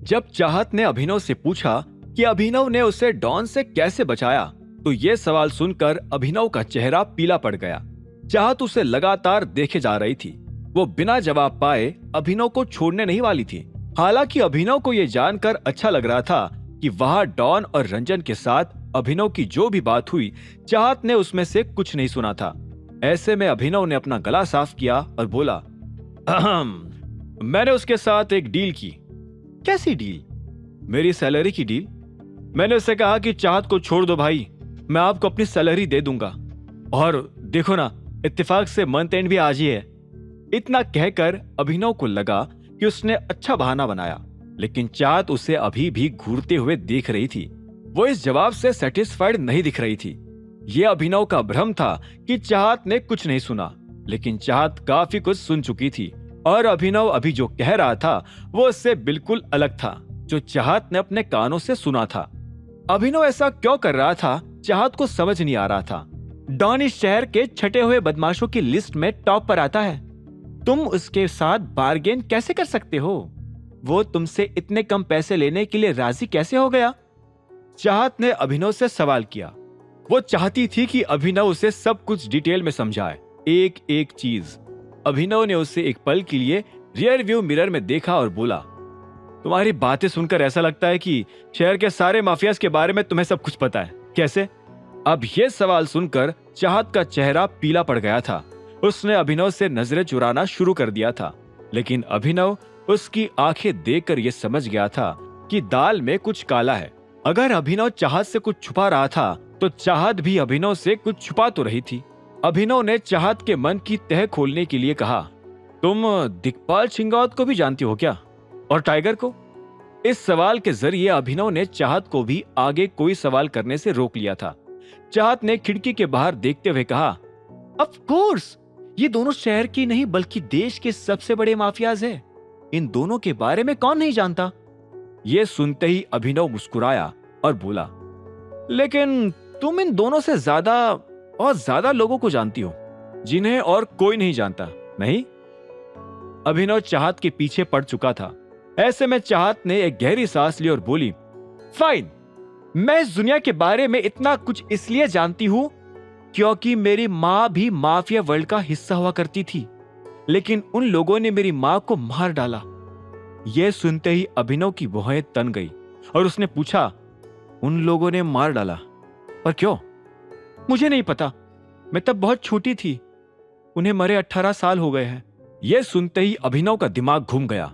जब चाहत ने अभिनव से पूछा कि अभिनव ने उसे डॉन से कैसे बचाया, तो ये सवाल सुनकर अभिनव का चेहरा पीला पड़ गया। चाहत उसे लगातार देखे जा रही थी। वो बिना जवाब पाए अभिनव को छोड़ने नहीं वाली थी। हालांकि अभिनव को यह जानकर अच्छा लग रहा था कि वहां डॉन और रंजन के साथ अभिनव की जो भी बात हुई, चाहत ने उसमें से कुछ नहीं सुना था। ऐसे में अभिनव ने अपना गला साफ किया और बोला, मैंने उसके साथ एक डील की। कैसी डील? मेरी सैलरी की डील। मैंने उससे कहा कि चाहत को छोड़ दो भाई, मैं आपको अपनी सैलरी दे दूंगा। और देखो ना, इत्तेफाक से मंथ एंड भी आज ही है। इतना कहकर अभिनव को लगा कि उसने अच्छा बहाना बनाया, लेकिन चाहत उसे अभी भी घूरते हुए देख रही थी। वो इस जवाब से सेटिस्फाइड नहीं दिख रही थी। यह अभिनव का भ्रम था कि चाहत ने कुछ नहीं सुना, लेकिन चाहत काफी कुछ सुन चुकी थी और अभिनव अभी जो कह रहा था वो उससे बिल्कुल अलग था जो चाहत ने अपने कानों से सुना था। अभिनव ऐसा क्यों कर रहा था, चाहत को समझ नहीं आ रहा था। डॉन इस शहर के छटे हुए बदमाशों की लिस्ट में टॉप पर आता है। तुम उसके साथ बार्गेन कैसे कर सकते हो? वो तुमसे इतने कम पैसे लेने के लिए राजी कैसे हो गया? चाहत ने अभिनव से सवाल किया। वो चाहती थी कि अभिनव उसे सब कुछ डिटेल में समझाए, एक एक चीज। अभिनव ने उसे एक पल के लिए रियर व्यू मिरर में देखा और बोला, तुम्हारी बातें सुनकर ऐसा लगता है कि शहर के सारे माफियाज के बारे में तुम्हें सब कुछ पता है। कैसे? अब यह सवाल सुनकर चाहत का चेहरा पीला पड़ गया था। उसने अभिनव से नजरें चुराना शुरू कर दिया था, लेकिन अभिनव उसकी आंखें देखकर यह समझ गया था कि दाल में कुछ काला है। अगर अभिनव चाहत से कुछ छुपा रहा था, तो चाहत भी अभिनव से कुछ छुपा तो रही थी। अभिनव ने चाहत के मन की तह खोलने के लिए कहा, तुम दिक्पाल सिंगावत को भी जानती हो क्या? और टाइगर को? इस सवाल के जरिए अभिनव ने चाहत को भी आगे कोई सवाल करने से रोक लिया था। चाहत ने खिड़की के बाहर देखते हुए कहा, ऑफ कोर्स, ये दोनों शहर की नहीं बल्कि देश के सबसे बड़े माफियाज हैं। इन दोनों के बारे में कौन नहीं जानता? ये सुनते ही अभिनव मुस्कुराया और बोला, लेकिन तुम इन दोनों से ज्यादा और ज्यादा लोगों को जानती हो, जिन्हें और कोई नहीं जानता, नहीं? अभिनव चाहत के पीछे पड़ चुका था। ऐसे में चाहत ने एक गहरी सांस ली और बोली, फाइन, मैं इस दुनिया के बारे में इतना कुछ इसलिए जानती हूं क्योंकि मेरी माँ भी माफिया वर्ल्ड का हिस्सा हुआ करती थी, लेकिन उन लोगों ने मेरी माँ को मार डाला। यह सुनते ही अभिनव की भौहें तन गई और उसने पूछा, उन लोगों ने मार डाला? पर क्यों? मुझे नहीं पता, मैं तब बहुत छोटी थी। उन्हें मरे 18 साल हो गए हैं। यह सुनते ही अभिनव का दिमाग घूम गया।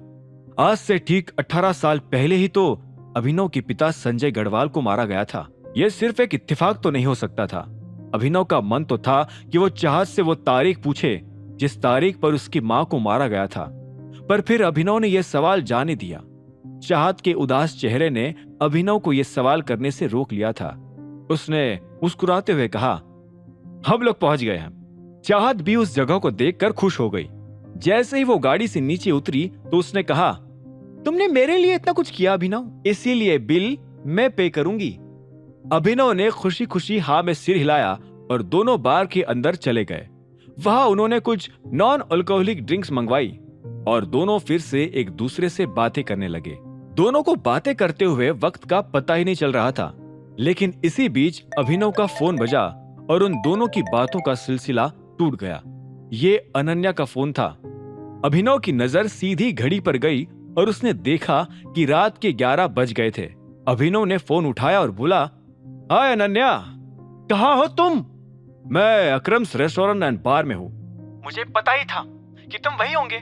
आज से ठीक 18 साल पहले ही तो अभिनव के पिता संजय गढ़वाल को मारा गया था। यह सिर्फ एक इत्तेफाक तो नहीं हो सकता था। अभिनव का मन तो था कि वो चाहत से वो तारीख पूछे जिस तारीख पर उसकी मां को मारा गया था, पर फिर अभिनव ने यह सवाल जाने दिया। चाहत के उदास चेहरे ने अभिनव को यह सवाल करने से रोक लिया था। उसने मुस्कुराते हुए कहा, हम लोग पहुंच गए हैं। चाहत भी उस जगह को देखकर खुश हो गई। जैसे ही वो गाड़ी से नीचे उतरी तो उसने कहा, तुमने मेरे लिए इतना कुछ किया अभिनव, इसीलिए बिल मैं पे करूंगी। अभिनव ने खुशी खुशी हाँ में सिर हिलाया और दोनों बार के अंदर चले गए। वहां उन्होंने कुछ नॉन अल्कोहलिक ड्रिंक्स मंगवाई और दोनों फिर से एक दूसरे से बातें करने लगे। दोनों को बातें करते हुए वक्त का पता ही नहीं चल रहा था। लेकिन इसी बीच अभिनव का फोन बजा और उन दोनों की बातों का सिलसिला टूट गया। ये अनन्या का फोन था। अभिनव की नजर सीधी घड़ी पर गई और उसने देखा कि रात के 11 बज गए थे। अभिनव ने फोन उठाया और बोला, हाय अनन्या, कहाँ हो तुम? मैं अकरम्स रेस्टोरेंट एंड बार में हूँ। मुझे पता ही था कि तुम वही होंगे।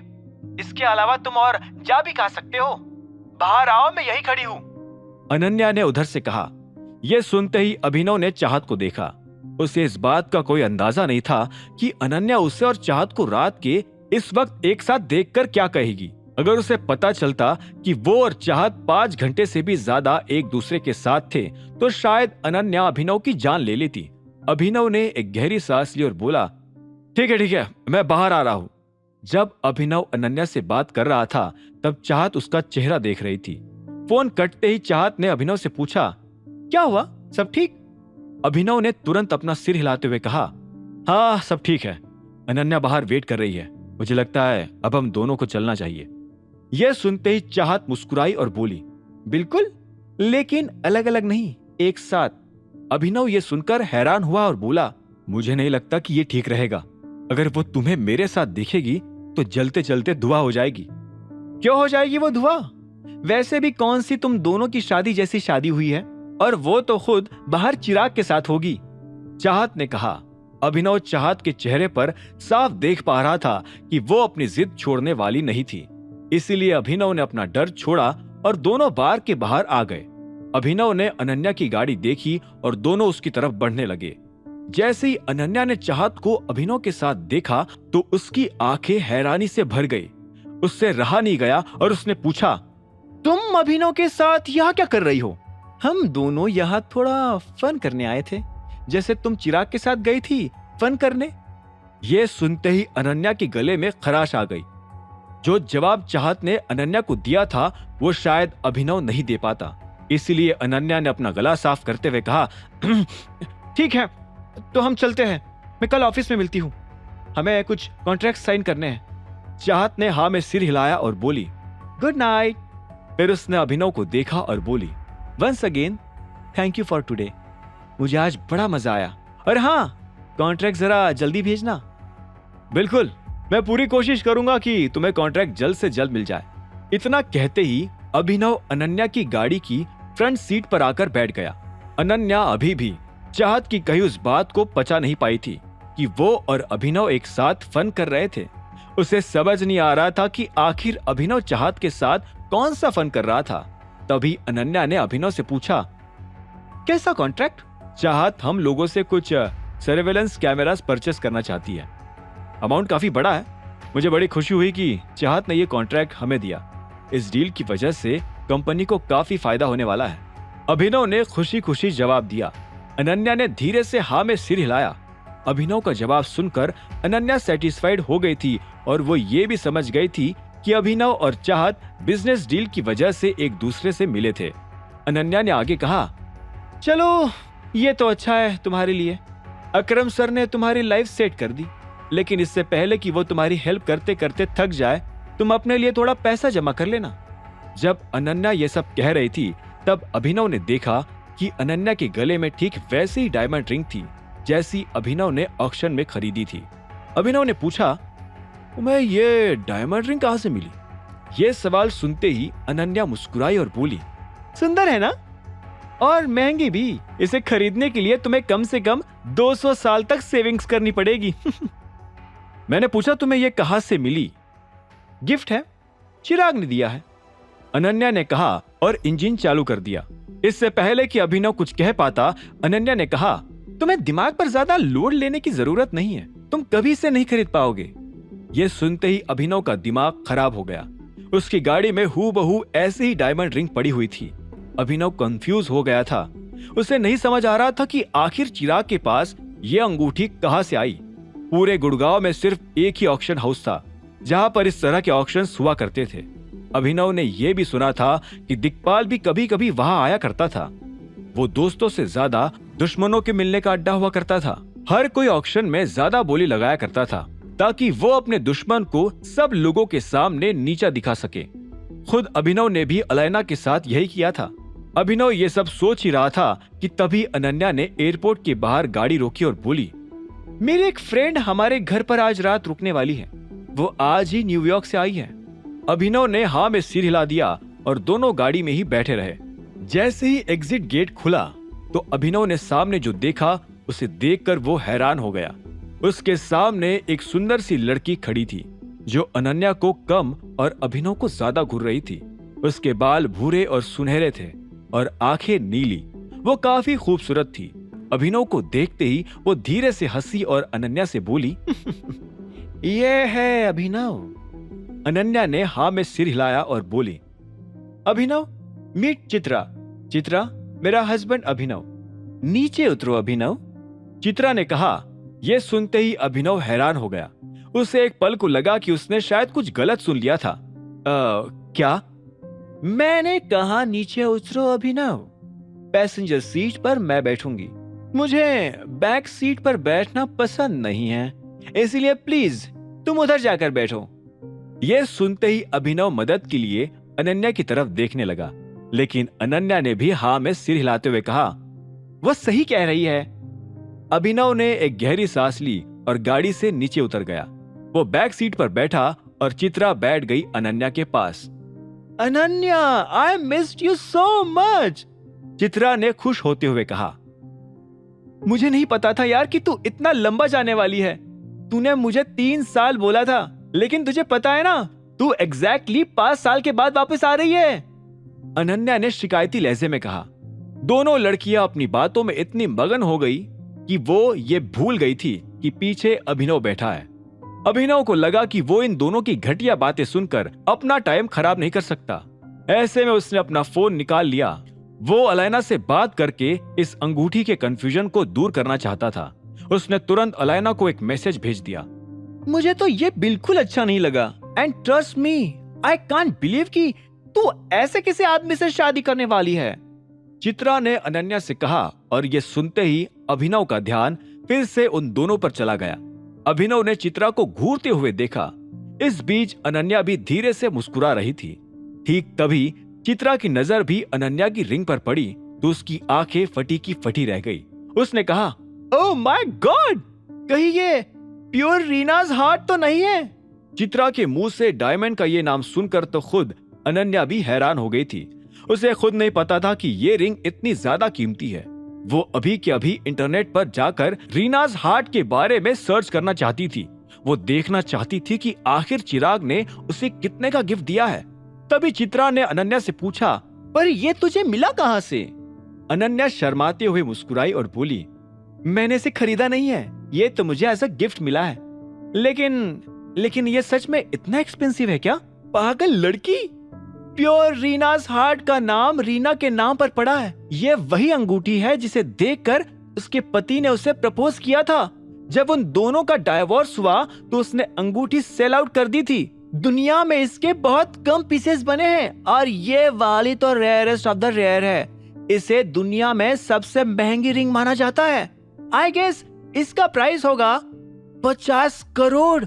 इसके अलावा तुम और जा भी कहा सकते हो। बाहर आओ, मैं यही खड़ी हूँ, अनन्या ने उधर से कहा। यह सुनते ही अभिनव ने चाहत को देखा। उसे इस बात का कोई अंदाजा नहीं था कि अनन्या उसे और चाहत को रात के इस वक्त एक साथ देखकर क्या कहेगी। अगर उसे पता चलता कि वो और चाहत 5 घंटे से भी ज्यादा एक दूसरे के साथ थे, तो शायद अनन्या अभिनव की जान ले लेती। अभिनव ने एक गहरी सांस ली और बोला, ठीक है, मैं बाहर आ रहा हूं। जब अभिनव अनन्या से बात कर रहा था, तब चाहत उसका चेहरा देख रही थी। फोन कटते ही चाहत ने अभिनव से पूछा, क्या हुआ, सब ठीक? अभिनव ने तुरंत अपना सिर हिलाते हुए कहा, हाँ सब ठीक है। अनन्या बाहर वेट कर रही है। मुझे लगता है अब हम दोनों को चलना चाहिए। यह सुनते ही चाहत मुस्कुराई और बोली, बिल्कुल, लेकिन अलग अलग नहीं, एक साथ। अभिनव ये सुनकर हैरान हुआ और बोला, मुझे नहीं लगता कि ये ठीक रहेगा। अगर वो तुम्हें मेरे साथ देखेगी तो जलते जलते धुआं हो जाएगी। क्यों हो जाएगी वो धुआं? वैसे भी कौन सी तुम दोनों की शादी जैसी शादी हुई है, और वो तो खुद बाहर चिराग के साथ होगी, चाहत ने कहा। अभिनव चाहत के चेहरे पर साफ देख पा रहा था कि वो अपनी जिद छोड़ने वाली नहीं थी। इसीलिए अभिनव ने अपना डर छोड़ा और दोनों बार के बाहर आ गए। अभिनव ने अनन्या की गाड़ी देखी और दोनों उसकी तरफ बढ़ने लगे। जैसे ही अनन्या ने चाहत को अभिनव के साथ देखा तो उसकी आंखें हैरानी से भर गई। उससे रहा नहीं गया और उसने पूछा, तुम अभिनव के साथ यहाँ क्या कर रही हो? हम दोनों यहाँ थोड़ा फन करने आए थे, जैसे तुम चिराग के साथ गई थी फन करने। ये सुनते ही अनन्या के गले में खराश आ गई। जो जवाब चाहत ने अनन्या को दिया था वो शायद अभिनव नहीं दे पाता। इसलिए अनन्या ने अपना गला साफ करते हुए कहा, ठीक है, तो हम चलते हैं। मैं कल ऑफिस में मिलती हूँ, हमें कुछ कॉन्ट्रैक्ट साइन करने हैं। चाहत ने हाँ में सिर हिलाया और बोली, गुड नाइट। फिर उसने अभिनव को देखा और बोली, once again thank you for today. मुझे आज बड़ा मजा आया, और हाँ, कॉन्ट्रैक्ट जरा जल्दी भेजना। बिल्कुल, मैं पूरी कोशिश करूंगा कि तुम्हें कॉन्ट्रैक्ट जल्द से जल्द मिल जाए। इतना कहते ही अभिनव अनन्या की गाड़ी की फ्रंट सीट पर आकर बैठ गया। अनन्या अभी भी चाहत की कही उस बात को पचा नहीं पाई थी कि वो और अभिनव एक साथ फन कर रहे थे। उसे समझ नहीं आ रहा था कि आखिर अभिनव चाहत के साथ कौन सा फन कर रहा था। तभी अनन्या ने अभिनव से पूछा, कैसा कॉन्ट्रैक्ट? चाहत हम लोगों से कुछ सर्वेलेंस कैमरास परचेस करना चाहती है। अमाउंट काफी बड़ा है। मुझे बड़ी खुशी हुई कि चाहत ने ये कॉन्ट्रैक्ट हमें दिया। इस डील की वजह से कंपनी को काफी फायदा होने वाला है। अभिनव ने खुशी खुशी जवाब दिया। अनन्या ने धीरे से हाँ में सिर हिलाया। अभिनव का जवाब सुनकर अनन्या सेटिस्फाइड हो गई थी और वो ये भी समझ गई थी कि अभिनव और चाहत बिजनेस डील की वजह से एक दूसरे से मिले थे। अनन्या ने आगे कहा, चलो ये तो अच्छा है तुम्हारे लिए। अकरम सर ने तुम्हारी लाइफ सेट कर दी, लेकिन इससे पहले कि वो तुम्हारी हेल्प करते करते थक जाए, तुम अपने लिए थोड़ा पैसा जमा कर लेना। जब अनन्या ये सब कह रही थी तब अभिनव ने देखा कि अनन्या के गले में ठीक वैसी ही डायमंड रिंग थी जैसी अभिनव ने ऑक्शन में खरीदी थी। अभिनव ने पूछा, तुम्हें ये डायमंड रिंग कहां से मिली? ये सवाल सुनते ही अनन्या मुस्कुराई और बोली, सुंदर है ना, और महंगी भी। इसे खरीदने के लिए तुम्हें कम से कम 200 साल तक सेविंग्स करनी पड़ेगी। मैंने पूछा, तुम्हें ये कहां से मिली? गिफ्ट है, चिराग ने दिया है, अनन्या ने कहा और इंजन चालू कर दिया। इससे पहले कि अभिनव कुछ कह पाता, अनन्या ने कहा, तुम्हें दिमाग पर ज्यादा लोड लेने की जरूरत नहीं है, तुम कभी इसे नहीं खरीद पाओगे। ये सुनते ही अभिनव का दिमाग खराब हो गया। उसकी गाड़ी में हूबहू ऐसी ही डायमंड रिंग पड़ी हुई थी। अभिनव कंफ्यूज हो गया था। उसे नहीं समझ आ रहा था कि आखिर चिराग के पास ये अंगूठी कहां से आई। पूरे गुड़गांव में सिर्फ एक ही ऑक्शन हाउस था जहां पर इस तरह के ऑक्शंस हुआ करते थे। अभिनव ने यह भी सुना था कि दिक्पाल भी कभी कभी वहां आया करता था। वो दोस्तों से ज्यादा दुश्मनों के मिलने का अड्डा हुआ करता था। हर कोई ऑक्शन में ज्यादा बोली लगाया करता था ताकि वो अपने दुश्मन को सब लोगों के सामने नीचा दिखा सके। खुद अभिनव ने भी अलैना के साथ यही किया था। अभिनव ये सब सोच ही रहा था कि तभी अनन्या ने एयरपोर्ट के बाहर गाड़ी रोकी और बोली, मेरी एक फ्रेंड हमारे घर पर आज रात रुकने वाली है। वो आज ही न्यूयॉर्क से आई है। अभिनव ने हाँ में सिर हिला दिया और दोनों गाड़ी में ही बैठे रहे। जैसे ही एग्जिट गेट खुला तो अभिनव ने सामने जो देखा उसे देखकर वो हैरान हो गया। उसके सामने एक सुंदर सी लड़की खड़ी थी जो अनन्या को कम और अभिनव को ज्यादा घूर रही थी। उसके बाल भूरे और सुनहरे थे और आंखें नीली। वो काफी खूबसूरत थी। अभिनव को देखते ही वो धीरे से हंसी और अनन्या से बोली, ये है अभिनव। अनन्या ने हाँ में सिर हिलाया और बोली, अभिनव, मीट चित्रा। चित्रा मेरा हस्बैंड अभिनव। नीचे उतरो अभिनव, चित्रा ने कहा। यह सुनते ही अभिनव हैरान हो गया। उसे एक पल को लगा कि उसने शायद कुछ गलत सुन लिया था। क्या? मैंने कहा नीचे उतरो अभिनव। पैसेंजर सीट पर मैं बैठूंगी। मुझे बैक सीट पर बैठना पसंद नहीं है, इसलिए प्लीज तुम उधर जाकर बैठो। यह सुनते ही अभिनव मदद के लिए अनन्या की तरफ देखने लगा। लेकिन अनन्या ने भी हाँ में सिर हिलाते हुए कहा, वह सही कह रही है। अभिनव ने एक गहरी सांस ली और गाड़ी से नीचे उतर गया। वो बैक सीट पर बैठा और चित्रा बैठ गई अनन्या के पास। Ananya, I missed you so much, Chitra ने खुश होते हुए कहा। मुझे नहीं पता था यार कि तू इतना लंबा जाने वाली है। तूने मुझे 3 साल बोला था, लेकिन तुझे पता है ना, तू एग्जैक्टली 5 साल के बाद वापस आ रही है, अनन्या ने शिकायती लहजे में कहा। दोनों लड़कियां अपनी बातों में इतनी मगन हो गई कि वो ये भूल गई थी कि पीछे अभिनव बैठा है। अभिनव को लगा कि वो इन दोनों की घटिया बातें सुनकर अपना टाइम खराब नहीं कर सकता। ऐसे में उसने अपना फोन निकाल लिया। वो अलैना से बात करके इस अंगूठी के कंफ्यूजन को दूर करना चाहता था। उसने तुरंत अलैना को एक मैसेज भेज दिया। मुझे तो ये बिल्कुल अच्छा नहीं लगा, and trust me, I can't believe कि तू ऐसे किसी आदमी से शादी करने वाली है, चित्रा ने अनन्या से कहा। और ये सुनते ही अभिनव का ध्यान फिर से उन दोनों पर चला गया। अभिनव ने चित्रा को घूरते हुए देखा। इस बीच अनन्या भी धीरे से मुस्कुरा रही थी। ठीक तभी चित्रा की नजर भी अनन्या की रिंग पर पड़ी तो उसकी आंखें फटी की फटी रह गई। उसने कहा, ओह माय गॉड, कहीं ये प्योर रीनाज हार्ट तो नहीं है? चित्रा के मुंह से डायमंड का ये नाम सुनकर तो खुद अनन्या भी हैरान हो गई थी। उसे खुद नहीं पता था कि ये रिंग इतनी ज्यादा कीमती है। वो अभी के अभी इंटरनेट पर जाकर रीनाज हार्ट के बारे में सर्च करना चाहती थी। वो देखना चाहती थी कि आखिर चिराग ने उसे कितने का गिफ्ट दिया है। तभी चित्रा ने अनन्या से पूछा, पर ये तुझे मिला कहां से? अनन्या शर्माते हुए मुस्कुराई और बोली, मैंने इसे खरीदा नहीं है, ये तो मुझे एज अ गिफ्ट मिला है। लेकिन ये सच में इतना एक्सपेंसिव है क्या? पागल लड़की, प्योर रीनाज हार्ट का नाम रीना के नाम पर पड़ा है। ये वही अंगूठी है जिसे देखकर उसके पति ने उसे प्रपोज किया था। जब उन दोनों का डाइवोर्स हुआ तो उसने अंगूठी सेल आउट कर दी थी। दुनिया में इसके बहुत कम पीसेस बने हैं और ये वाली तो रेयरेस्ट ऑफ द रेयर है। इसे दुनिया में सबसे महंगी रिंग माना जाता है। आई गेस इसका प्राइस होगा 50 करोड़।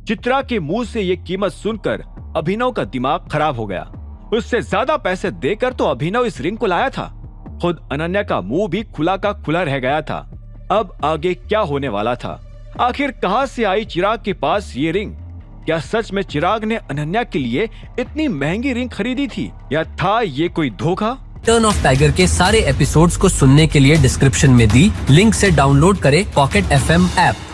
चित्रा के मुंह से ये कीमत सुनकर अभिनव का दिमाग खराब हो गया। उससे ज्यादा पैसे देकर तो अभिनव इस रिंग को लाया था। खुद अनन्या का मुंह भी खुला का खुला रह गया था। अब आगे क्या होने वाला था? आखिर कहां से आई चिराग के पास ये रिंग? क्या सच में चिराग ने अनन्या के लिए इतनी महंगी रिंग खरीदी थी या था ये कोई धोखा? टर्न ऑफ टाइगर के सारे एपिसोड्स को सुनने के लिए डिस्क्रिप्शन में दी लिंक से डाउनलोड करें पॉकेट FM ऐप।